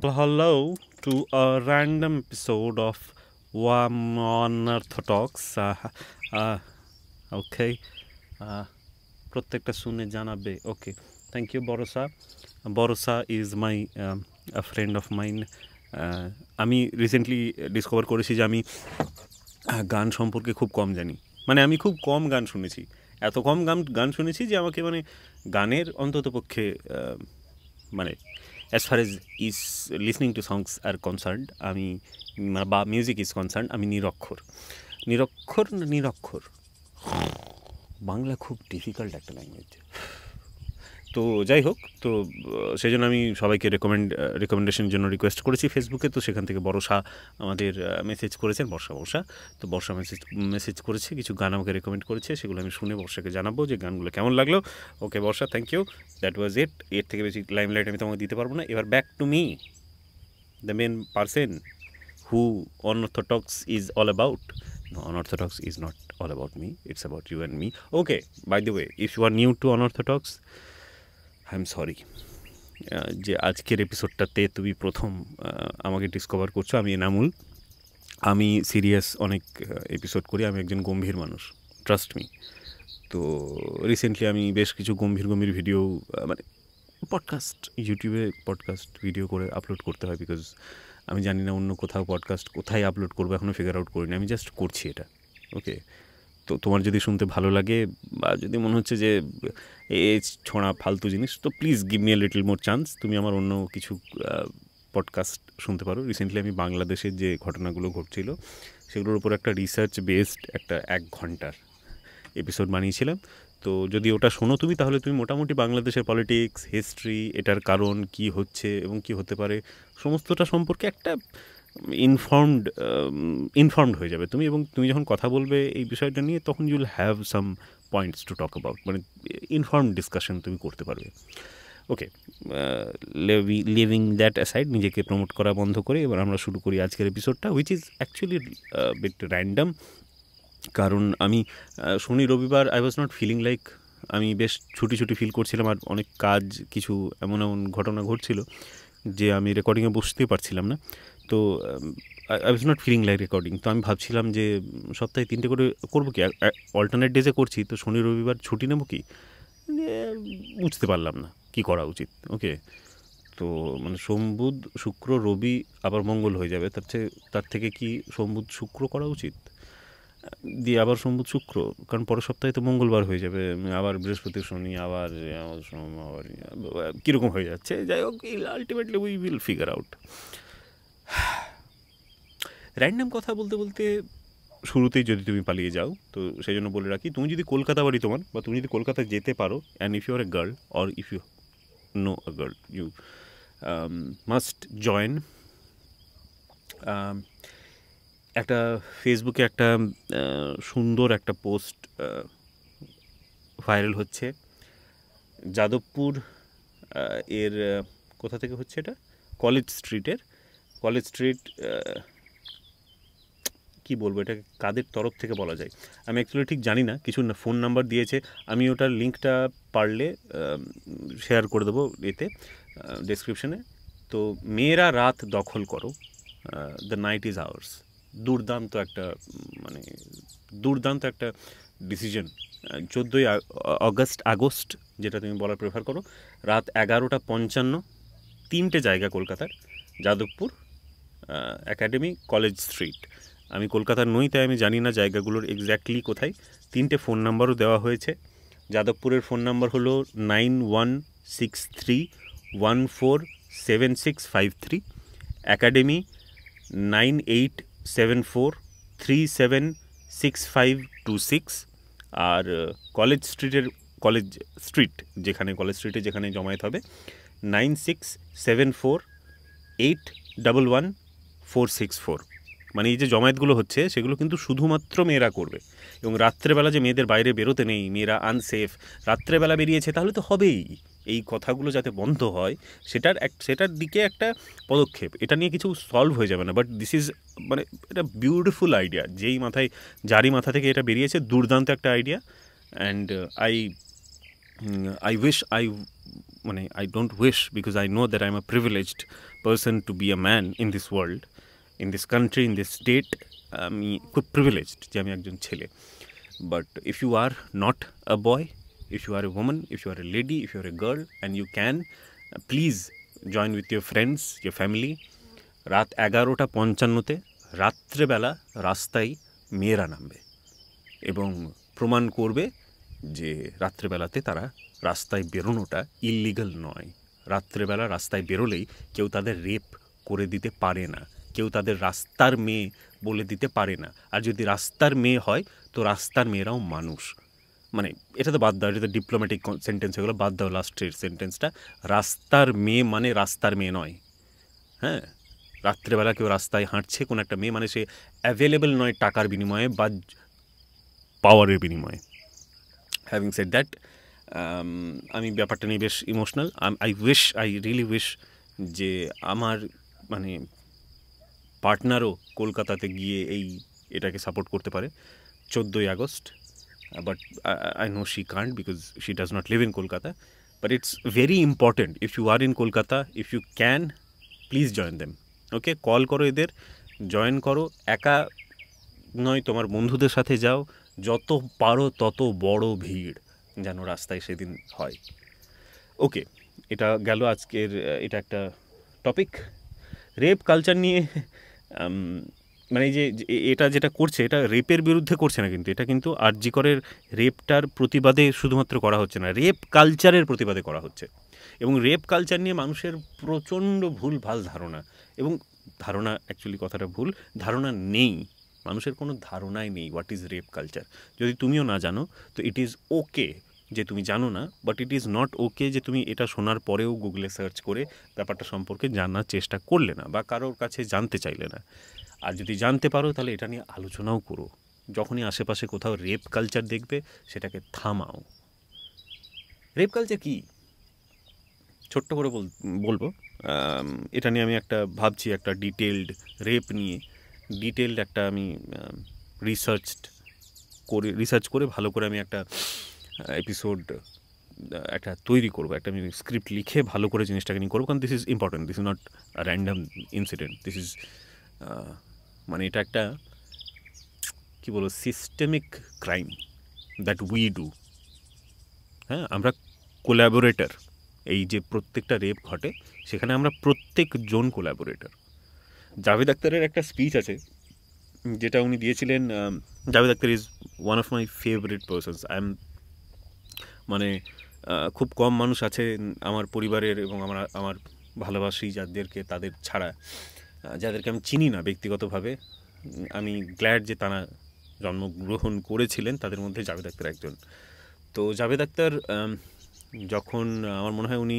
Hello to a random episode of One Unorthodox. Okay. প্রত্যেকটা শুনে জানাবে okay thank you Barsha is my uh friend of mine আমি recently discover করেছি যে আমি গান সম্পর্কে খুব কম জানি মানে আমি খুব কম গান শুনেছি এত কম গান শুনেছি যে আমাকে মানে গানের অন্ততপক্ষে মানে as far age is listening to songs R concern আমি বা মিউজিক ইজ কনসার্ন আমি নিরক্ষর বাংলা খুব ডিফিকাল্ট একটা ল্যাঙ্গুয়েজ তো যাই হোক তো সেই জন্য আমি সবাইকে রেকমেন্ডেশনের জন্য রিকোয়েস্ট করেছি ফেসবুকে তো সেখান থেকে বর্ষা আমাদের মেসেজ করেছেন বর্ষা মেসেজ করেছে কিছু গান আমাকে রেকমেন্ড করেছে সেগুলো আমি শুনে বর্ষাকে জানাবো যে গানগুলো কেমন লাগলো ওকে বর্ষা থ্যাংক ইউ দ্যাট ওয়াজ ইট এর থেকে বেশি লাইমলাইট আমি তোমাকে দিতে পারবো না এবার back to me the main person who Unorthodox is all about. No, Unorthodox is not all about me. It's about you and me. Okay, by the way, if you are new to Unorthodox, I'm sorry. যে আজকের এপিসোডটাতে তুমি প্রথম আমাকে discover করছো আমি এনামুল আমি serious অনেক episode করি আমি একজন গম্ভীর মানুষ ট্রাস্ট মি তো রিসেন্টলি আমি বেশ কিছু গম্ভীর ভিডিও মানে ইউটিউবে পডকাস্ট ভিডিও করে আপলোড করতে হয় বিকজ আমি জানি না অন্য কোথাও পডকাস্ট কোথায় আপলোড করবো এখনও ফিগার আউট করিনি আমি জাস্ট করছি এটা ওকে তো তোমার যদি শুনতে ভালো লাগে বা যদি মনে হচ্ছে যে এই ছোঁড়া ফালতু জিনিস তো please give me a little more chance তুমি আমার অন্য কিছু পডকাস্ট শুনতে পারো রিসেন্টলি আমি বাংলাদেশের যে ঘটনাগুলো ঘটছিল সেগুলোর উপর একটা রিসার্চ বেসড একটা 1 ঘন্টার এপিসোড বানিয়েছিলাম তো যদি ওটা শোনো তুমি তাহলে তুমি মোটামুটি বাংলাদেশের পলিটিক্স হিস্ট্রি এটার কারণ কি হচ্ছে এবং কি হতে পারে সমস্তটা সম্পর্কে একটা ইনফর্মড হয়ে যাবে তুমি এবং তুমি যখন কথা বলবে এই বিষয়টা নিয়ে তখন you will have some points to talk about মানে ইনফর্মড ডিসকাশন তুমি করতে পারবে ওকে লিভিং দ্যাট অ্যাসাইড নিজেকে প্রমোট করা বন্ধ করে এবার আমরা শুরু করি আজকের এপিসোডটা which is actually bit random কারণ আমি শনি রবিবার I was not feeling like আমি বেশ ছুটি ফিল করছিলাম আর অনেক কাজ কিছু এমন ঘটনা ঘটছিল যে আমি রেকর্ডিংয়ে বসতেই পারছিলাম না তো I was not feeling like recording তো আমি ভাবছিলাম যে সপ্তাহে 3টে করে করবো কি অল্টারনেট ডেজে করছি তো শনি রবিবার ছুটি নেবো কি বুঝতে পারলাম না কি করা উচিত ওকে তো মানে সোম বুধ শুক্র রবি আবার মঙ্গল হয়ে যাবে তার থেকে কি সোম বুধ শুক্র করা উচিত দিয়ে আবার সোম বুধ শুক্র কারণ পরের সপ্তাহে তো মঙ্গলবার হয়ে যাবে আবার বৃহস্পতি শনি আবার কীরকম হয়ে যাচ্ছে যাই হোক ultimately we will figure out random কথা বলতে শুরুতেই যদি তুমি পালিয়ে যাও তো সেই জন্য বলে রাখি তুমি যদি কলকাতা বাড়ি তোমার বা তুমি যদি কলকাতা যেতে পারো and if you are a girl or if you know a girl you must join একটা ফেসবুকে একটা সুন্দর একটা পোস্ট ভাইরাল হচ্ছে যাদবপুর এর কোথা থেকে হচ্ছে এটা কলেজ স্ট্রিট কি বলবো এটা কাদের তরফ থেকে বলা যায় আমি অ্যাকচুয়ালি ঠিক জানি না কিছু ফোন নাম্বার দিয়েছে আমি ওটার লিঙ্কটা পারলে শেয়ার করে দেবো এতে ডেসক্রিপশনে তো মেয়েরা রাত দখল করো দ্য নাইট ইজ আওয়ার্স দুর্দান্ত একটা ডিসিশন 14ই আগস্ট যেটা তুমি বলার প্রেফার করো রাত 11:55 3টে জায়গা কলকাতার যাদবপুর একাডেমি কলেজ স্ট্রিট আমি কলকাতার নই তাই আমি জানি না জায়গাগুলোর এক্স্যাক্টলি কোথায় 3টে ফোন নাম্বারও দেওয়া হয়েছে যাদবপুরের ফোন নাম্বার হলো 9163147653 একাডেমি 9874376526 আর কলেজ স্ট্রিটে যেখানে জমায়েত হবে 9674811464 মানে এই যে জমায়েতগুলো হচ্ছে সেগুলো কিন্তু শুধুমাত্র মেয়েরা করবে এবং রাত্রেবেলা যে মেয়েদের বাইরে বেরোতে নেই মেয়েরা আনসেফ রাত্রেবেলা বেরিয়েছে তাহলে তো হবেই এই কথাগুলো যাতে বন্ধ হয় সেটার দিকে একটা পদক্ষেপ এটা নিয়ে কিছু সলভ হয়ে যাবে না বাট দিস ইজ মানে এটা বিউটিফুল আইডিয়া যারই মাথা থেকে এটা বেরিয়েছে দুর্দান্ত একটা idea and I wish I don't wish because I know that I'm a privileged person to be a man in this world, in this country, in this state, আমি খুব প্রিভিলেজড যে আমি একজন ছেলে। But if you are not a boy, if you are a woman, if you are a lady, if you are a girl, and you can, please join with your friends, your family, রাত 11:55 রাত্রেবেলা রাস্তায় মেয়েরা নামবে এবং প্রমাণ করবে যে রাত্রেবেলাতে তারা রাস্তায় বেরোনোটা ইললিগাল নয়। রাত্রেবেলা রাস্তায় বেরোলেই কেউ তাদের রেপ করে দিতে পারে না, কেউ তাদের রাস্তার মেয়ে বলে দিতে পারে না। আর যদি রাস্তার মেয়ে হয় তো রাস্তার মেয়েরাও মানুষ। মানে এটা তো বাদ দাও, এটা তো ডিপ্লোম্যাটিক সেন্টেন্স হয়ে গেলো, বাদ দাও লাস্টের সেন্টেন্সটা। রাস্তার মেয়ে মানে রাস্তার মেয়ে নয়। হ্যাঁ, রাত্রেবেলা কেউ রাস্তায় হাঁটছে কোনো একটা মেয়ে, মানে সে অ্যাভেলেবল নয় টাকার বিনিময়ে বা পাওয়ারের বিনিময়ে। হ্যাভিং সেড দ্যাট, আমি ব্যাপারটা নিয়ে বেশ ইমোশনাল। আই রিয়েলি উইশ যে আমার মানে পার্টনারও কলকাতাতে গিয়ে এটাকে সাপোর্ট করতে পারে 14ই August. But I know she can't because she does not live in Kolkata. But it's very important, if you are in Kolkata, if you can, please join them. Okay, call করো এদের, join করো। একা নয়, তোমার বন্ধুদের সাথে যাও, যত পারো তত বড় ভিড় যেন রাস্তায় সেদিন হয়। ওকে, এটা গেল আজকের, এটা একটা টপিক। রেপ কালচার নিয়ে মানে যে এটা যেটা করছে, এটা রেপের বিরুদ্ধে করছে না, কিন্তু এটা কিন্তু আরজি করের রেপটার প্রতিবাদে শুধুমাত্র করা হচ্ছে না, রেপ কালচারের প্রতিবাদে করা হচ্ছে। এবং রেপ কালচার নিয়ে মানুষের প্রচণ্ড ভুল ভাল ধারণা, এবং ধারণা অ্যাকচুয়ালি কথাটা ভুল, ধারণা নেই, মানুষের কোনো ধারণাই নেই হোয়াট ইজ রেপ কালচার। যদি তুমিও না জানো তো ইট ইজ ওকে যে তুমি জানো না, but it is not okay যে তুমি এটা শোনার পরেও গুগলে সার্চ করে ব্যাপারটা সম্পর্কে জানার চেষ্টা করলে না বা কারোর কাছে জানতে চাইলে না। আর যদি জানতে পারো তাহলে এটা নিয়ে আলোচনাও করো। যখনই আশেপাশে কোথাও রেপ কালচার দেখবে সেটাকে থামাও। রেপ কালচার কি ছোট্ট করে বলবো, এটা নিয়ে আমি একটা ভাবছি, একটা রেপ নিয়ে ডিটেলড একটা আমি রিসার্চ করে ভালো করে আমি একটা এপিসোড একটা তৈরি করবো, একটা আমি স্ক্রিপ্ট লিখে ভালো করে জিনিসটাকে নিয়ে করবো। কারণ this is important, this is not random incident, this is মানে এটা একটা কী বলবো systemic crime that we do. হ্যাঁ, আমরা কোল্যাবোরেটর। এই যে প্রত্যেকটা রেপ ঘটে সেখানে আমরা প্রত্যেকজন কোল্যাবোরেটর। জাভেদ আখতারের একটা স্পিচ আছে যেটা উনি দিয়েছিলেন। Javed Akhtar is one of my favourite persons. মানে খুব কম মানুষ আছে আমার পরিবারের এবং আমার ভালোবাসি যাদেরকে, তাদের ছাড়া যাদেরকে আমি চিনি না ব্যক্তিগতভাবে, আমি গ্ল্যাড যে তারা জন্মগ্রহণ করেছিলেন, তাদের মধ্যে জাভেদ আখতার একজন। তো জাভেদ আখতার যখন আমার মনে হয় উনি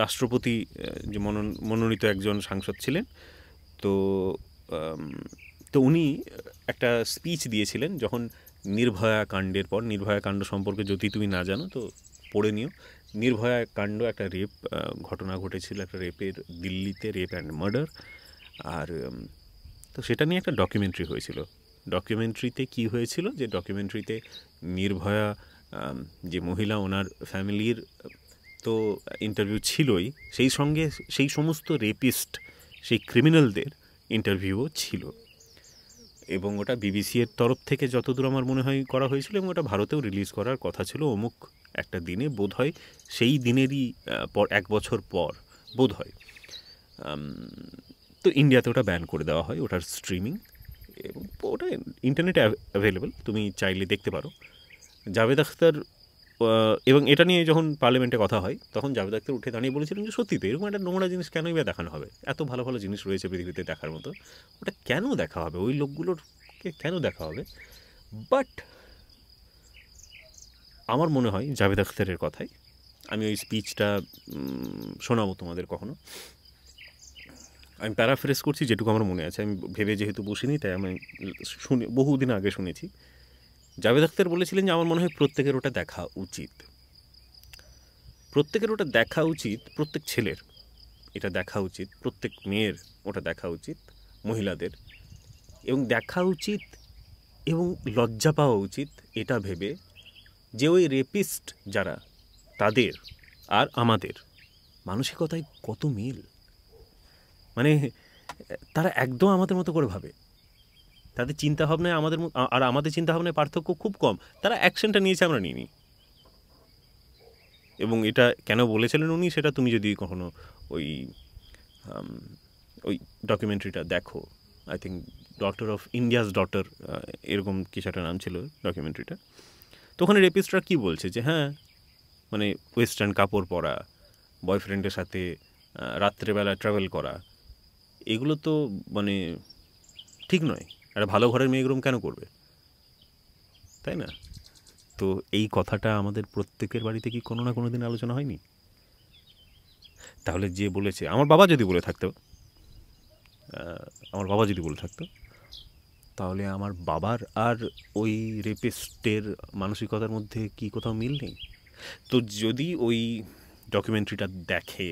রাষ্ট্রপতি যে মনোনীত একজন সাংসদ ছিলেন, তো উনি একটা স্পিচ দিয়েছিলেন যখন নির্ভয়া কাণ্ডের পর। নির্ভয়া কাণ্ড সম্পর্কে যদি তুমি না জানো তো পড়ে নিও। নির্ভয়া কাণ্ড একটা রেপ ঘটনা ঘটেছিল, একটা রেপের, দিল্লিতে রেপ অ্যান্ড মার্ডার। আর তো সেটা নিয়ে একটা ডকুমেন্টারি হয়েছিল। ডকুমেন্টারিতে কি হয়েছিল, যে ডকুমেন্টারিতে নির্ভয়া যে মহিলা, ওনার ফ্যামিলির তো ইন্টারভিউ ছিলই, সেই সঙ্গে সেই সমস্ত রেপিস্ট, সেই ক্রিমিনালদের ইন্টারভিউও ছিল। এবং ওটা বিবিসি এর তরফ থেকে যতদূর আমার মনে হয় করা হয়েছিল, এবং ওটা ভারতেও রিলিজ করার কথা ছিল অমুক একটা দিনে, বোধ হয় সেই দিনেরই পর 1 বছর পর বোধ হয়। তো ইন্ডিয়াতে ওটা ব্যান করে দেওয়া হয়, ওটার স্ট্রিমিং, এবং ওটা ইন্টারনেটে অ্যাভেলেবল, তুমি চাইলে দেখতে পারো। জাভেদ আখতার, এবং এটা নিয়ে যখন পার্লামেন্টে কথা হয় তখন জাভেদ আখতার উঠে দাঁড়িয়ে বলেছিলেন যে সত্যি তো এরকম একটা নোংরা জিনিস কেনই বা দেখানো হবে, এত ভালো ভালো জিনিস রয়েছে পৃথিবীতে দেখার মতো, ওটা কেন দেখা হবে, ওই লোকগুলোরকে কেন দেখা হবে। বাট আমার মনে হয় জাভেদ আখতারের কথাই, আমি ওই স্পিচটা শোনাবো তোমাদের কখনো, আমি প্যারাফ্রেজ করছি যেটুকু আমার মনে আছে, আমি ভেবে যেহেতু বসিনি তাই আমি বহুদিন আগে শুনেছি। জাভেদ আখতার বলেছিলেন যে আমার মনে হয় প্রত্যেকের ওটা দেখা উচিত, প্রত্যেকের ওটা দেখা উচিত, প্রত্যেক ছেলের এটা দেখা উচিত, প্রত্যেক মেয়ের ওটা দেখা উচিত, মহিলাদের, এবং দেখা উচিত এবং লজ্জা পাওয়া উচিত এটা ভেবে যে ওই রেপিস্ট যারা, তাদের আর আমাদের মানসিকতায় কত মিল, মানে তারা একদম আমাদের মতো করে ভাবে, তাদের চিন্তাভাবনায় আর আমাদের চিন্তাভাবনায় পার্থক্য খুব কম। তারা অ্যাকশনটা নিয়েছে, আমরা নিইনি। এবং এটা কেন বলেছিলেন উনি, সেটা তুমি যদি কখনো ওই ওই ডকুমেন্টারিটা দেখো, I think doctor of India's daughter, এরকম কিছু একটা নাম ছিল ডকুমেন্টারিটা। তো ওখানে রেপিস্টরা কী বলছে যে হ্যাঁ, মানে ওয়েস্টার্ন কাপড় পরা, বয়ফ্রেন্ডের সাথে রাত্রেবেলা ট্রাভেল করা, এগুলো তো মানে ঠিক নয়। একটা ভালো ঘরের মেয়ে এরকম কেন করবে, তাই না? তো এই কথাটা আমাদের প্রত্যেকের বাড়িতে কি কোনো না কোনো দিন আলোচনা হয়নি? তাহলে যে বলেছে, আমার বাবা যদি বলে থাকতো, তাহলে আমার বাবার আর ওই রেপিস্টের মানসিকতার মধ্যে কি কোথাও মিল নেই? তো যদি ওই ডকুমেন্টারিটা দেখে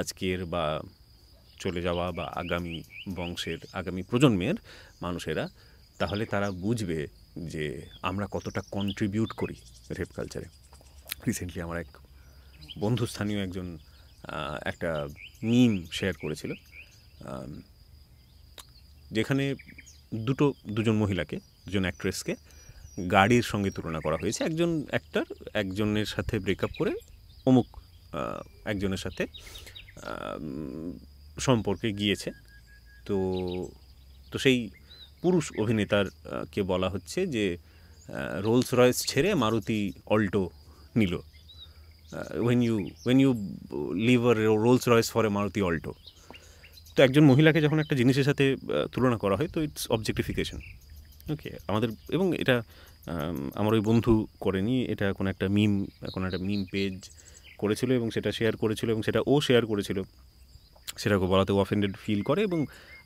আজকের বা চলে যাওয়া বা আগামী বংশের, আগামী প্রজন্মের মানুষেরা, তাহলে তারা বুঝবে যে আমরা কতটা কন্ট্রিবিউট করি রেপ কালচারে। রিসেন্টলি আমার এক বন্ধু, স্থানীয় একজন একটা মিম শেয়ার করেছিল, যেখানে দুজন মহিলাকে, দুজন অ্যাক্ট্রেসকে গাড়ির সঙ্গে তুলনা করা হয়েছে। একজন অ্যাক্টর একজনের সাথে ব্রেকআপ করে অমুক একজনের সাথে সম্পর্কে গিয়েছে। তো তো সেই পুরুষ অভিনেতার কে বলা হচ্ছে যে রোলস রয়েস ছেড়ে মারুতি অল্টো নিল, when you leave a Rolls Royce for a Maruti Alto. তো একজন মহিলাকে যখন একটা জিনিসের সাথে তুলনা করা হয়, তো ইটস অবজেক্টিফিকেশন। ওকে, আমাদের, এবং এটা আমার ওই বন্ধু করেনি, এটা কোনো একটা মিম পেজ করেছিল এবং সেটা শেয়ার করেছিল, এবং সেটা ও শেয়ার করেছিল, সেটাকে বলাতে ও অফেন্ডেড ফিল করে। এবং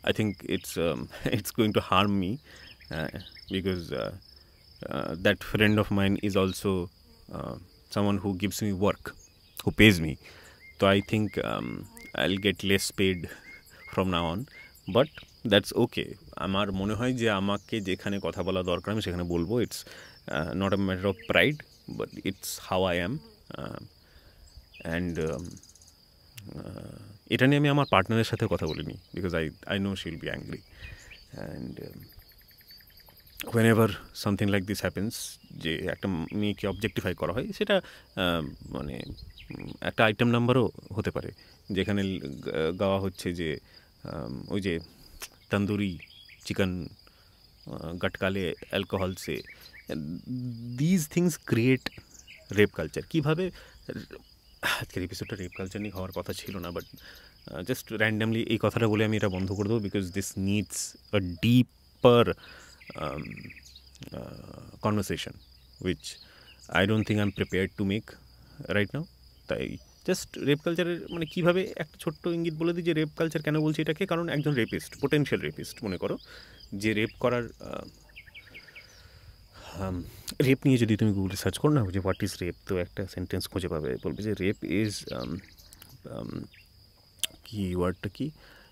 I think it's going to harm me, because that friend of mine is also someone who gives me work, who pays me. So I think I'll get less paid from now on, but that's okay. আমার মনে হয় যে আমাকে যেখানে কথা বলা দরকার আমি সেখানে বলবো। It's not a matter of pride, but it's how I am. And এটা নিয়ে আমি আমার পার্টনারের সাথে কথা বলিনি, because I know she will be angry. And whenever something like this happens, যে একটা মেয়েকে অবজেক্টিফাই করা হয়, সেটা মানে একটা আইটেম নাম্বারও হতে পারে, যেখানে গাওয়া হচ্ছে যে ওই যে তন্দুরি চিকেন গটকালে অ্যালকোহল সে, these things create rape culture. কীভাবে, আজকের এপিসোডটা রেপ কালচার নিয়ে হওয়ার কথা ছিল না, বাট জাস্ট র্যান্ডামলি এই কথাটা বলে আমি এটা বন্ধ করে দেবো, because this needs a deeper conversation, which I don't think I'm prepared to make right now. তাই জাস্ট রেপ কালচারের মানে কীভাবে একটা ছোট্ট ইঙ্গিত বলে দিই যে রেপ কালচার কেন বলছি এটাকে। কারণ একজন রেপিস্ট, পোটেনশিয়াল রেপিস্ট মনে করো, যে রেপ করার, রেপ নিয়ে যদি তুমি গুগলে সার্চ করো না যে হোয়াট ইজ রেপ, তো একটা সেন্টেন্স খুঁজে পাবে, বলবে যে রেপ ইজ কি ওয়ার্ডটা কি,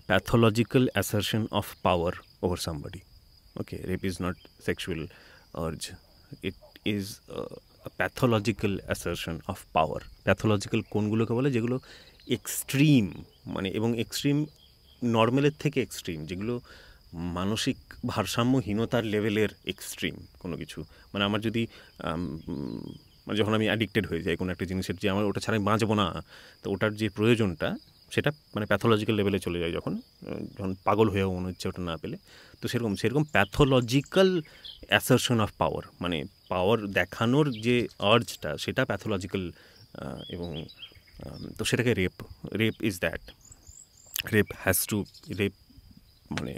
pathological assertion of power over somebody. Okay, rape is not sexual urge. It is a pathological assertion of power. Pathological কোনগুলোকে বলে, যেগুলো এক্সট্রিম, মানে এবং এক্সট্রিম নর্মালের থেকে এক্সট্রিম, যেগুলো মানসিক ভারসাম্যহীনতার লেভেলের এক্সট্রিম কোনো কিছু। মানে আমার যদি মানে যখন আমি অ্যাডিক্টেড হয়ে যাই কোনো একটা জিনিসের, যে আমার ওটা ছাড়া আমি বাঁচবো না, তো ওটার যে প্রয়োজনটা সেটা মানে প্যাথোলজিক্যাল লেভেলে চলে যায়, যখন পাগল হয়েও মনে হচ্ছে ওটা না পেলে। তো সেরকম প্যাথোলজিক্যাল অ্যাসারশন অফ পাওয়ার, মানে পাওয়ার দেখানোর যে আর্জটা, সেটা প্যাথোলজিক্যাল। এবং তো সেটাকে rape is that. Rape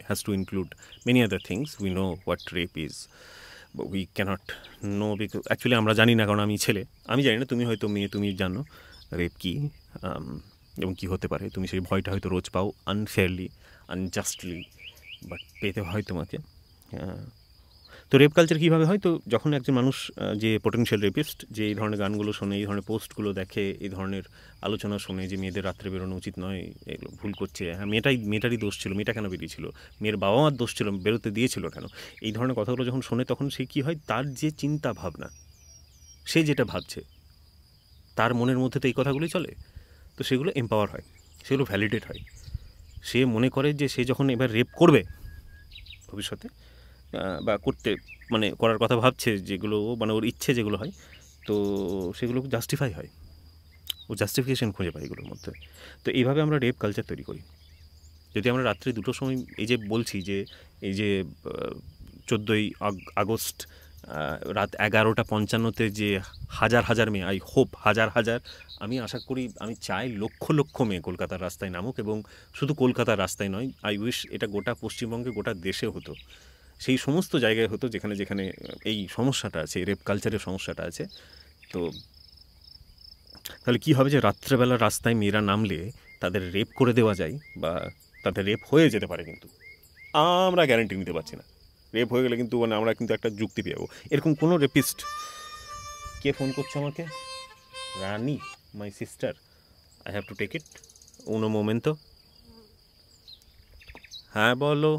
has to include many other things. We know what rape is, but we cannot know, because actually আমরা জানি না, কারণ আমি ছেলে, আমি জানি না, তুমি হয়তো মেয়ে, তুমি জানো রেপ কী এবং কী হতে পারে। তুমি সেই ভয়টা হয়তো রোজ পাও, আনফেয়ারলি, আনজাস্টলি, বাট পেতে হয় তোমাকে। তো রেপ কালচার কীভাবে হয়? তো যখন একজন মানুষ, যে পোটেনশিয়াল রেপিস্ট, যে এই ধরনের গানগুলো শোনে, এই ধরনের পোস্টগুলো দেখে, এই ধরনের আলোচনা শোনে যে মেয়েদের রাত্রে বেরোনো উচিত নয়, এগুলো ভুল করছে, হ্যাঁ মেয়েটারই দোষ ছিল, মেয়েটা কেন বেরিয়েছিল, মেয়ের বাবা মার দোষ ছিল, বেরোতে দিয়েছিল কেন, এই ধরনের কথাগুলো যখন শোনে, তখন সে কী হয়, তার যে চিন্তা ভাবনা, সে যেটা ভাবছে, তার মনের মধ্যে তো এই কথাগুলোই চলে। তো সেগুলো এম্পাওয়ার হয়, সেগুলো ভ্যালিডেট হয়। সে মনে করে যে সে যখন এবার রেপ করবে ভবিষ্যতে বা করতে মানে করার কথা ভাবছে, যেগুলো মানে ওর ইচ্ছে যেগুলো হয়, তো সেগুলো জাস্টিফাই হয়, ও জাস্টিফিকেশন খুঁজে পায় এগুলোর মধ্যে। তো এইভাবে আমরা রেপ কালচার তৈরি করি। যদি আমরা রাত্রি 2টোর সময় এই যে বলছি যে এই যে 14ই আগস্ট রাত 11:55 যে হাজার হাজার মেয়ে, আই হোপ হাজার হাজার, আমি আশা করি, আমি চাই লক্ষ লক্ষ মেয়ে কলকাতার রাস্তায় নামুক, এবং শুধু কলকাতার রাস্তায় নয়, আই উইশ এটা গোটা পশ্চিমবঙ্গে, গোটা দেশে হতো, সেই সমস্ত জায়গায় হতো যেখানে যেখানে এই সমস্যাটা আছে, রেপ কালচারের সমস্যাটা আছে। তো তাহলে কী হবে যে রাত্রেবেলা রাস্তায় মেয়েরা নামলে তাদের রেপ করে দেওয়া যায়, বা তাদের রেপ হয়ে যেতে পারে, কিন্তু আমরা গ্যারান্টি নিতে পারছি না। রেপ হয়ে গেলে কিন্তু মানে আমরা কিন্তু একটা যুক্তি পেয়ে যাবো। এরকম কোনো রেপিস্ট, কে ফোন করছে আমাকে? Rani, my sister, I have to take it, উনো মোমেন্টো। হ্যাঁ বলো।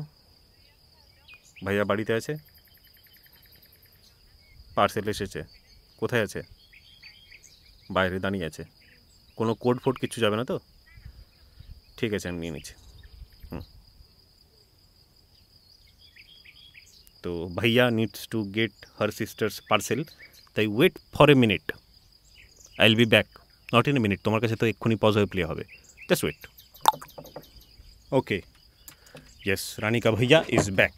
ভাইয়া বাড়িতে আছে? পার্সেল এসেছে? কোথায় আছে? বাইরে দাঁড়িয়ে আছে। কোনো কোড ফোড কিছু যাবে না তো? ঠিক আছে, আমি নিয়ে নিচ্ছি। তো ভাইয়া needs to get her sisters parcel, তাই wait for a minute, I will be back, not in a minute. তোমার কাছে তো এক্ষুনি পজ হয়ে প্লে হবে, জাস্ট ওয়েট। ওকে, ইয়েস, রানিকা ভাইয়া ইজ ব্যাক।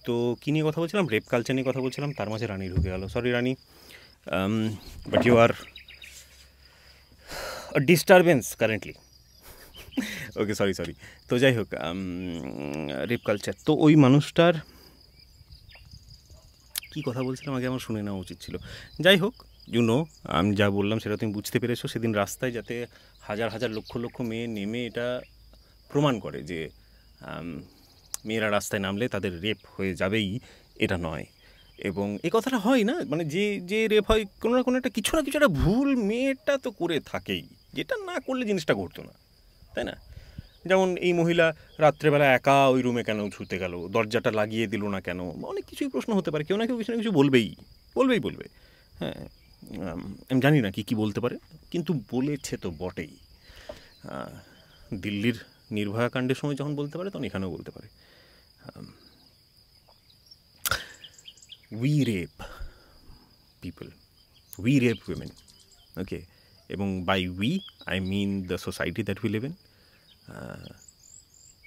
তো কী নিয়ে কথা বলছিলাম? রেপ কালচার নিয়ে কথা বলছিলাম, তার মাঝে রানী ঢুকে গেল। Sorry Rani, but you are disturbance currently. Okay, sorry. তো যাই হোক, রেপ কালচার, তো ওই মানুষটার কী কথা বলছিলাম আগে আমার শুনে নেওয়া উচিত ছিল। যাই হোক, আমি যা বললাম সেটা তুমি বুঝতে পেরেছো। সেদিন রাস্তায় যাতে হাজার হাজার লক্ষ লক্ষ মেয়ে নেমে এটা প্রমাণ করে যে মেয়েরা রাস্তায় নামলে তাদের রেপ হয়ে যাবেই, এটা নয়। এবং এই কথাটা হয় না, মানে যে রেপ হয়, কোনো না কোনো একটা কিছু একটা ভুল মেয়েটা তো করে থাকেই, যেটা না করলে জিনিসটা ঘটতো না, তাই না? যেমন এই মহিলা রাত্রেবেলা একা ওই রুমে কেন ছুতে গেল, দরজাটা লাগিয়ে দিল না কেন, অনেক কিছুই প্রশ্ন হতে পারে, কেউ না কেউ কিছু না কিছু বলবে। হ্যাঁ, আমি জানি না কি বলতে পারে, কিন্তু বলেছে তো বটেই। দিল্লির নির্ভয়া কাণ্ডের সময় যখন বলতে পারে, তখন এখানেও বলতে পারে। We rape people, we rape women, okay? এবং by we I mean the society that we live in.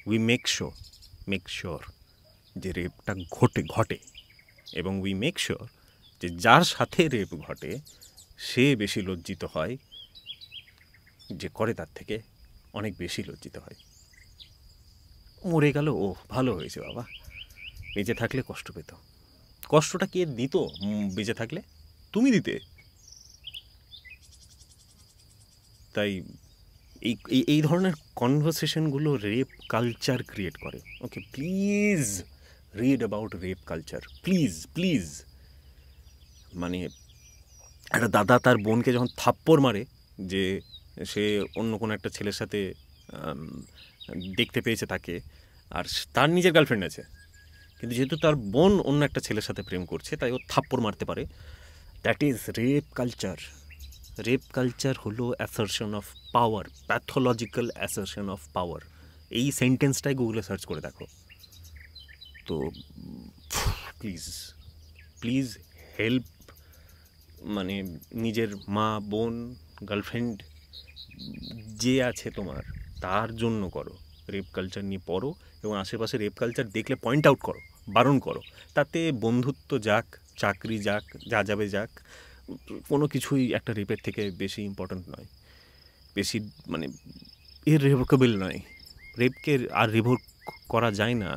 We make sure যে রেপটা ঘটে, এবং উই মেক শিওর যে যার সাথে রেপ ঘটে সে বেশি লজ্জিত হয়, যে করে তার থেকে অনেক বেশি লজ্জিত হয়। মরে গেল, ও ভালো হয়েছে বাবা, বেঁচে থাকলে কষ্ট পেত। কষ্টটা কে দিত বেঁচে থাকলে? তুমি দিতে। তাই এই ধরনের কনভারসেশনগুলো রেপ কালচার ক্রিয়েট করে। Okay, please read about rape culture, please. মানে একটা দাদা তার বোনকে যখন থাপ্পড় মারে, যে সে অন্য কোনো একটা ছেলের সাথে দেখতে পেয়েছে তাকে, আর তার নিজের গার্লফ্রেন্ড আছে, কিন্তু যেহেতু তার বোন অন্য একটা ছেলের সাথে প্রেম করছে, তাই ও থাপ্পড় মারতে পারে। That is rape culture. Rape culture হলো assertion of power, pathological assertion of power. এই সেন্টেন্সটাই গুগলে সার্চ করে দেখো। তো প্লিজ হেল্প, মানে নিজের মা, বোন, গার্লফ্রেন্ড যে আছে তোমার, তার জন্য করো। রেপ কালচার নিয়ে পড়ো, এবং আশেপাশে রেপ কালচার দেখলে পয়েন্ট আউট করো, বারণ করো। তাতে বন্ধুত্ব যাক, চাকরি যাক, যা যাবে যাক, কোনো কিছুই একটা রেপের থেকে বেশি ইম্পর্ট্যান্ট নয়, বেশি মানে ইররিভোকেবল নয়। রেপকে আর রিভোক করা যায় না।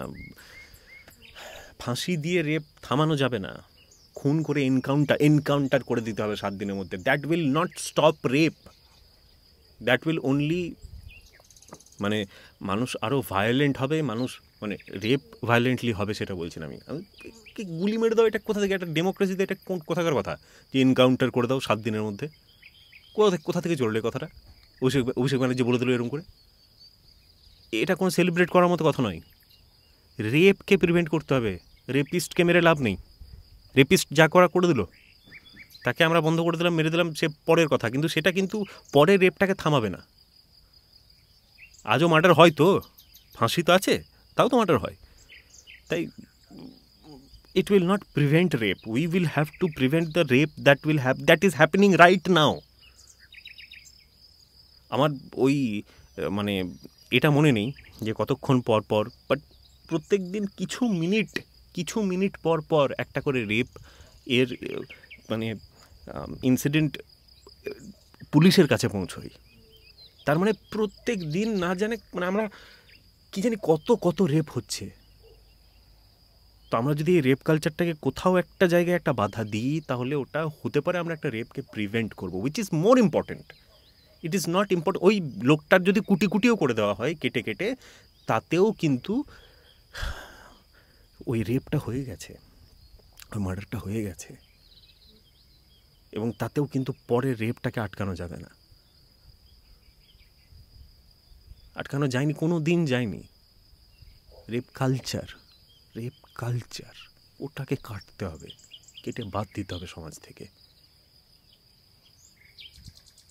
ফাঁসি দিয়ে রেপ থামানো যাবে না, খুন করে এনকাউন্টার করে দিতে হবে 7 দিনের মধ্যে। That will not stop rape, that will only, মানে মানুষ আরও ভায়োলেন্ট হবে, মানুষ মানে রেপ ভায়োলেন্টলি হবে সেটা বলছি না আমি। গুলি মেরে দাও, এটা কোথা থেকে? একটা ডেমোক্রেসিতে এটা কোন কোথাকার কথা যে এনকাউন্টার করে দাও 7 দিনের মধ্যে? কোথা থেকে চললো কথাটা? অভিষেক ব্যানার্জি বলে দিল এরকম করে? এটা কোনো সেলিব্রেট করার মতো কথা নয়। রেপকে প্রিভেন্ট করতে হবে, রেপিস্টকে মেরে লাভ নেই। রেপিস্ট যা করে দিল, তাকে আমরা বন্ধ করে দিলাম, মেরে দিলাম, সে পরের কথা, কিন্তু সেটা কিন্তু পরের রেপটাকে থামাবে না। আজও মার্ডার হয় তো, ফাঁসি তো আছে, তাও তো মার্ডার হয়। তাই it will not prevent rape. We will have to prevent the rape that is happening right now. আমার ওই মানে এটা মনে নেই যে কতক্ষণ পর পর, বাট প্রত্যেক দিন কিছু মিনিট পর পর একটা করে রেপ এর মানে ইনসিডেন্ট পুলিশের কাছে পৌঁছয়। তার মানে প্রত্যেক দিন না জানে মানে আমরা কি জানি কত রেপ হচ্ছে। তো আমরা যদি এই রেপ কালচারটাকে কোথাও একটা জায়গায় একটা বাধা দিই, তাহলে ওটা হতে পারে আমরা একটা রেপকে প্রিভেন্ট করবো, which is more important. It is not important ওই লোকটার যদি কুটিও করে দেওয়া হয় কেটে, তাতেও কিন্তু ওই রেপটা হয়ে গেছে, ওই মার্ডারটা হয়ে গেছে, এবং তাতেও কিন্তু পরে রেপটাকে আটকানো যাবে না, আটকানো যায়নি, কোনো দিন যায়নি। রেপ কালচার ওটাকে কাটতে হবে, কেটে বাদ দিতে হবে সমাজ থেকে।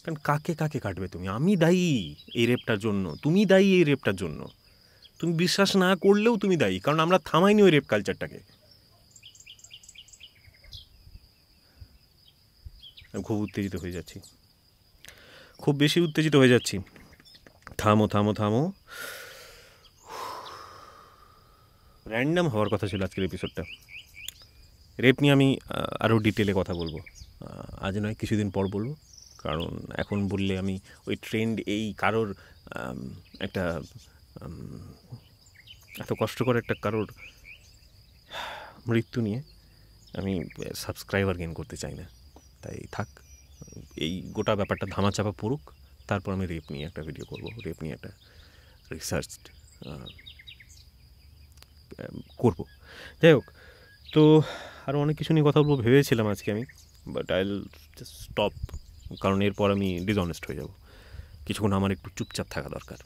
কারণ কাকে কাটবে তুমি? আমি দায়ী এই রেপটার জন্য, তুমি দায়ী এই রেপটার জন্য, তুমি বিশ্বাস না করলেও তুমি দায়ী, কারণ আমরা থামাইনি ওই রেপ কালচারটাকে। খুব উত্তেজিত হয়ে যাচ্ছি, খুব বেশি উত্তেজিত হয়ে যাচ্ছি। থামো। র্যান্ডাম হওয়ার কথা ছিল আজকের এপিসোডটা। রেপ নিয়ে আমি আরও ডিটেলে কথা বলবো, আজ নয় কিছুদিন পর বলবো, কারণ এখন বললে আমি ওই ট্রেন্ড এই কারোর একটা এত কষ্ট করে একটা কারোর মৃত্যু নিয়ে আমি সাবস্ক্রাইবার গেইন করতে চাই না। তাই থাক, এই গোটা ব্যাপারটা ধামাচাপা পড়ুক, তারপর আমি রেপ নিয়ে একটা ভিডিও করব, রেপ নিয়ে একটা রিসার্চ করব। যাই হোক, তো আরও অনেক কিছু নিয়ে কথা বলবো ভেবেছিলাম আজকে আমি, but I will just stop, কারণ এরপর আমি ডিসঅনেস্ট হয়ে যাব। কিছুক্ষণ আমার একটু চুপচাপ থাকা দরকার,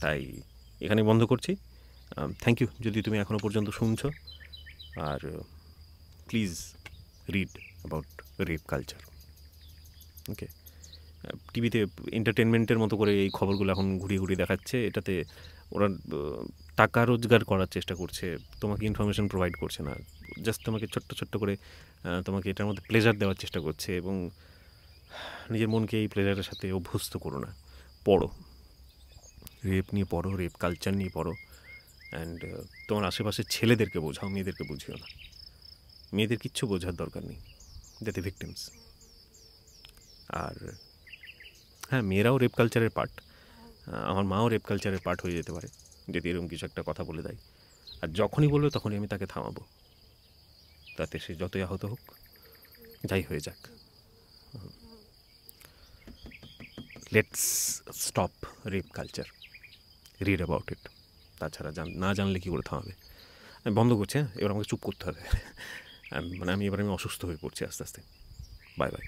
তাই এখানে বন্ধ করছি। থ্যাংক ইউ যদি তুমি এখনও পর্যন্ত শুনছো, আর please read about rape culture. Okay, টিভিতে এন্টারটেনমেন্টের মতো করে এই খবরগুলো এখন ঘুরিয়ে দেখাচ্ছে, এটাতে ওরা টাকা রোজগার করার চেষ্টা করছে, তোমাকে ইনফরমেশন প্রোভাইড করছে না, জাস্ট তোমাকে ছোট্ট করে তোমাকে এটার মধ্যে প্লেজার দেওয়ার চেষ্টা করছে, এবং নিজের মনকে এই প্লেজারের সাথে অভ্যস্ত করো না। পড়ো, রেপ নিয়ে পড়ো, রেপ কালচার নিয়ে পড়ো, অ্যান্ড তোমার আশেপাশের ছেলেদেরকে বোঝাও, মেয়েদেরকে বুঝিও না। মেয়েদের কিচ্ছু বোঝার দরকার নেই, যাতে ভিকটিমস। আর হ্যাঁ, মেয়েরাও রেপ কালচারের পার্ট, আমার মাও রেপ কালচারের পার্ট হয়ে যেতে পারে যদি এরকম কিছু একটা কথা বলে দেয়। আর যখনই বলবে তখনই আমি তাকে থামাবো, তাতে সে যতই আহত হোক, যাই হয়ে যাক। Let's stop rape culture, read about it. তাছাড়া না জানলে কী করে থামাবে? আমি বন্ধ করছি, হ্যাঁ, এবার আমাকে চুপ করতে হবে। আমি অসুস্থ হয়ে পড়ছি আস্তে আস্তে। বাই।